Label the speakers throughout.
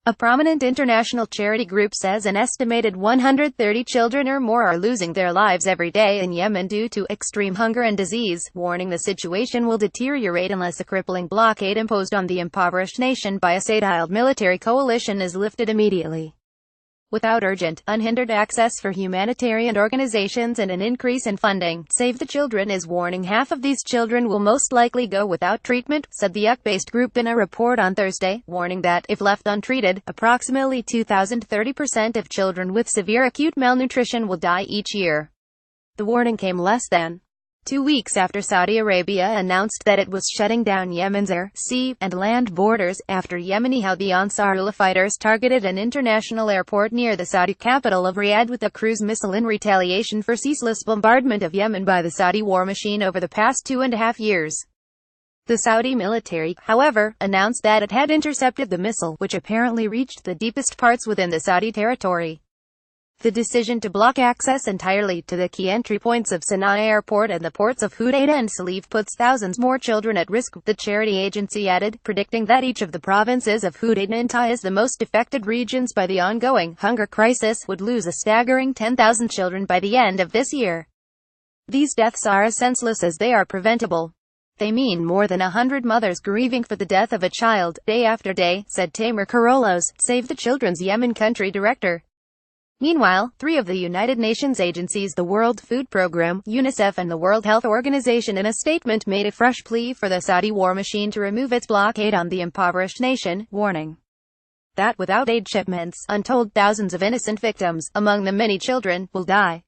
Speaker 1: A prominent international charity group says an estimated 130 children or more are losing their lives every day in Yemen due to extreme hunger and disease, warning the situation will deteriorate unless a crippling blockade imposed on the impoverished nation by a Saudiled military coalition is lifted immediately. Without urgent, unhindered access for humanitarian organizations and an increase in funding, Save the Children is warning half of these children will most likely go without treatment, said the UK-based group in a report on Thursday, warning that, if left untreated, approximately 2,030% of children with severe acute malnutrition will die each year. The warning came less than 2 weeks after Saudi Arabia announced that it was shutting down Yemen's air, sea, and land borders, after Yemeni Houthi Ansarullah fighters targeted an international airport near the Saudi capital of Riyadh with a cruise missile in retaliation for ceaseless bombardment of Yemen by the Saudi war machine over the past 2.5 years. The Saudi military, however, announced that it had intercepted the missile, which apparently reached the deepest parts within the Saudi territory. The decision to block access entirely to the key entry points of Sana'a Airport and the ports of Hudaida and Salif puts thousands more children at risk, the charity agency added, predicting that each of the provinces of Hudaida and Taiz, the most affected regions by the ongoing hunger crisis, would lose a staggering 10,000 children by the end of this year. These deaths are as senseless as they are preventable. They mean more than 100 mothers grieving for the death of a child, day after day, said Tamer Karolos, Save the Children's Yemen country director. Meanwhile, 3 of the United Nations agencies, the World Food Programme, UNICEF and the World Health Organization, in a statement made a fresh plea for the Saudi war machine to remove its blockade on the impoverished nation, warning that without aid shipments, untold thousands of innocent victims, among them many children, will die.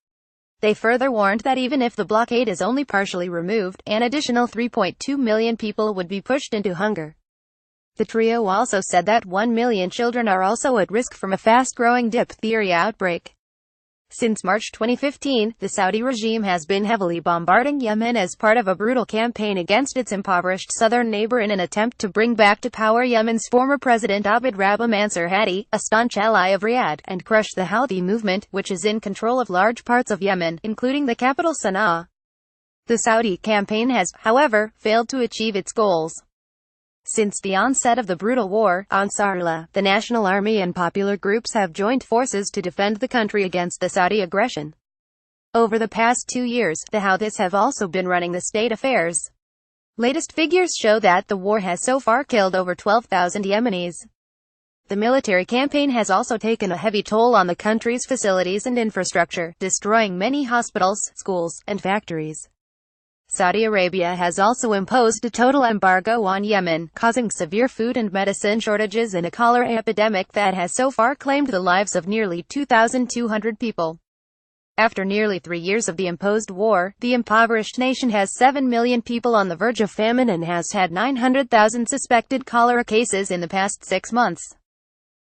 Speaker 1: They further warned that even if the blockade is only partially removed, an additional 3.2 million people would be pushed into hunger. The trio also said that 1 million children are also at risk from a fast-growing diphtheria outbreak. Since March 2015, the Saudi regime has been heavily bombarding Yemen as part of a brutal campaign against its impoverished southern neighbor in an attempt to bring back to power Yemen's former president Abd Rabbu Mansur Hadi, a staunch ally of Riyadh, and crush the Houthi movement, which is in control of large parts of Yemen, including the capital Sana'a. The Saudi campaign has, however, failed to achieve its goals. Since the onset of the brutal war, Ansarullah, the national army and popular groups have joined forces to defend the country against the Saudi aggression. Over the past 2 years, the Houthis have also been running the state affairs. Latest figures show that the war has so far killed over 12,000 Yemenis. The military campaign has also taken a heavy toll on the country's facilities and infrastructure, destroying many hospitals, schools, and factories. Saudi Arabia has also imposed a total embargo on Yemen, causing severe food and medicine shortages and a cholera epidemic that has so far claimed the lives of nearly 2,200 people. After nearly 3 years of the imposed war, the impoverished nation has 7 million people on the verge of famine and has had 900,000 suspected cholera cases in the past 6 months.